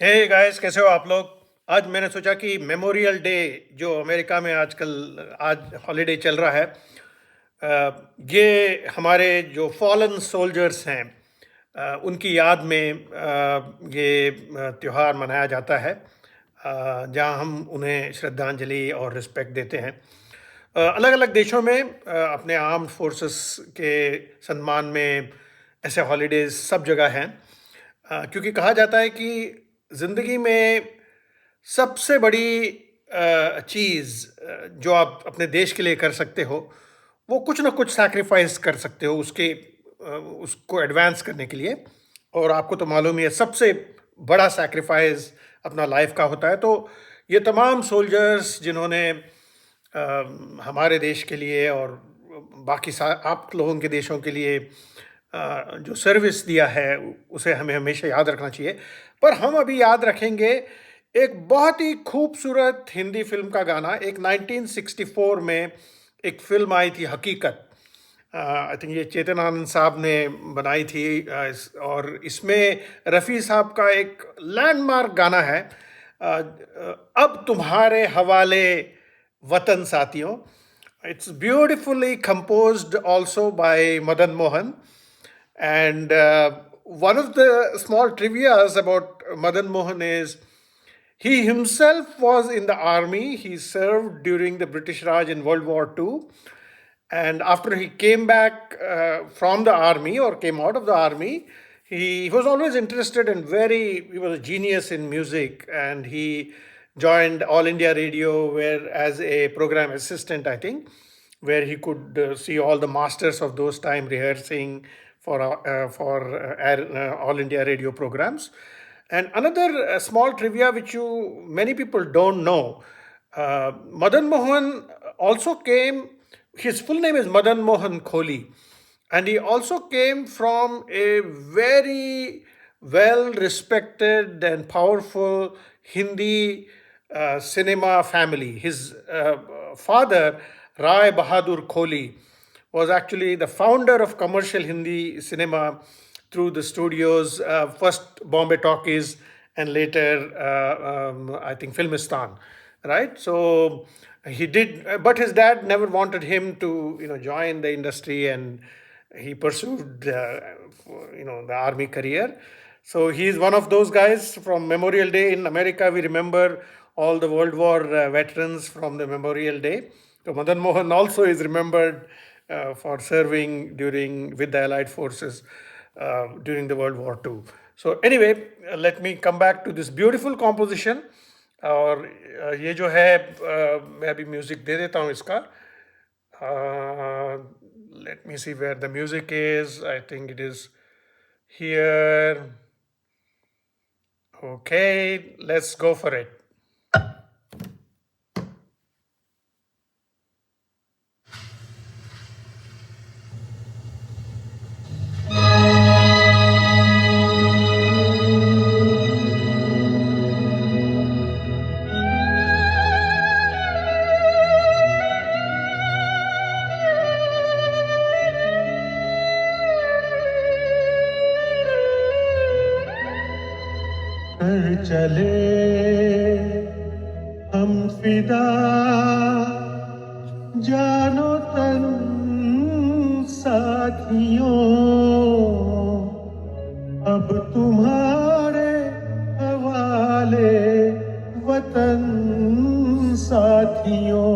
Hey guys, कैसे हो आप लोग। आज मैंने सोचा कि मेमोरियल डे जो अमेरिका में आजकल आज हॉलीडे चल रहा है, ये हमारे जो फॉलन सोल्जर्स हैं, उनकी याद में ये त्योहार मनाया जाता है, जहां हम उन्हें श्रद्धांजलि और रिस्पेक्ट देते हैं। अलग अलग देशों में अपने आर्म्ड फोर्सेस के सम्मान में ऐसे हॉलीडेज सब जगह हैं, क्योंकि कहा जाता है कि ज़िंदगी में सबसे बड़ी चीज़ जो आप अपने देश के लिए कर सकते हो, वो कुछ ना कुछ सैक्रिफाइस कर सकते हो उसको एडवांस करने के लिए। और आपको तो मालूम ही है, सबसे बड़ा सैक्रिफाइस अपना लाइफ का होता है। तो ये तमाम सोल्जर्स जिन्होंने हमारे देश के लिए और बाकी आप लोगों के देशों के लिए जो सर्विस दिया है, उसे हमें हमेशा याद रखना चाहिए। पर हम अभी याद रखेंगे एक बहुत ही खूबसूरत हिंदी फिल्म का गाना। एक 1964 में एक फिल्म आई थी, हकीकत। आई थिंक ये चेतन आनंद साहब ने बनाई थी, और इसमें रफ़ी साहब का एक लैंडमार्क गाना है, अब तुम्हारे हवाले वतन साथियों। It's beautifully composed also by Madan Mohan. And one of the small trivias about Madan Mohan is he himself was in the army. He served during the British Raj in World War II. And after he came back from the army, or came out of the army, he was always interested and he was a genius in music. And he joined All India Radio where as a program assistant, I think, where he could see all the masters of those time rehearsing for All India Radio programs. And another small trivia which many people don't know, Madan Mohan also came. His full name is Madan Mohan Kohli, and he also came from a very well respected and powerful Hindi cinema family. His father, Rai Bahadur Kohli, was actually the founder of commercial Hindi cinema through the studios, first Bombay Talkies and later, I think, Filmistan, right? So he did, but his dad never wanted him to, join the industry, and he pursued, the army career. So he is one of those guys. From Memorial Day in America, we remember all the World War veterans from the Memorial Day. So Madan Mohan also is remembered for serving with the Allied forces during the World War II. So anyway, let me come back to this beautiful composition. और ये जो है, मैं अभी music दे देता हूँ इसका. Let me see where the music is. I think it is here. Okay, let's go for it. चले हम फिदा जानो तन साथियों, अब तुम्हारे हवाले वतन साथियों.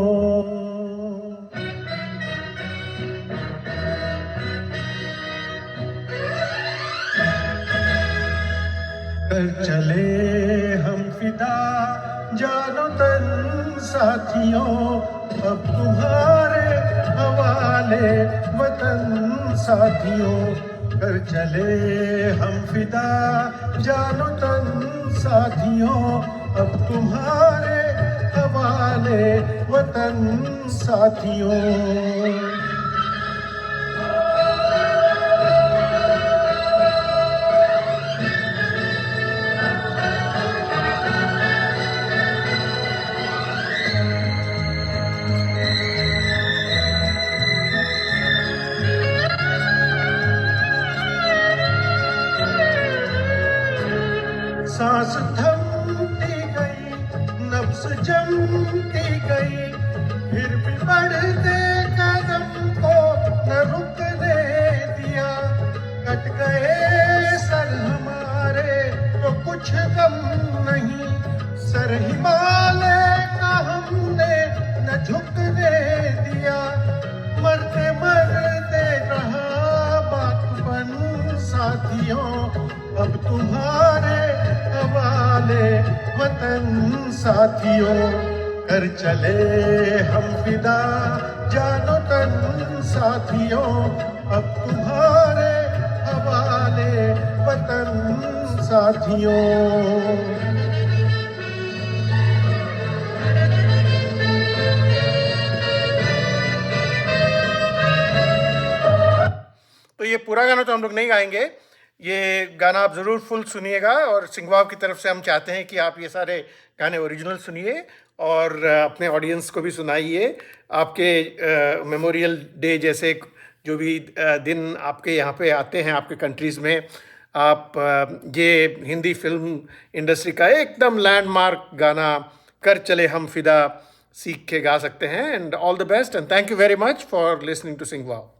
चले हम फिदा जानो तन साथियों, अब तुम्हारे हवाले वतन साथियों. कर चले हम फिदा जानो तन साथियों, अब तुम्हारे हवाले वतन साथियों. सांस थमती गई, नब्ज जमती गई, फिर भी बढ़ते कदम को न रुकने दिया। कट गए सर हमारे तो कुछ गम नहीं, सर हिमालय का हमने न झुकने दिया। मरते मरते रहा बातबन साथियों, अब तुम्हारे हवाले वतन साथियों। कर चले हम फिदा जानो तन साथियों, अब तुम्हारे हवाले वतन साथियों। तो ये पूरा गाना तो हम लोग नहीं गाएंगे, ये गाना आप ज़रूर फुल सुनिएगा, और सिंघवाव की तरफ से हम चाहते हैं कि आप ये सारे गाने ओरिजिनल सुनिए और अपने ऑडियंस को भी सुनाइए। आपके मेमोरियल डे जैसे जो भी दिन आपके यहाँ पे आते हैं आपके कंट्रीज़ में, आप ये हिंदी फिल्म इंडस्ट्री का एकदम लैंडमार्क गाना कर चले हम फिदा सीख के गा सकते हैं। And all the best and thank you very much for listening to सिंघवाव।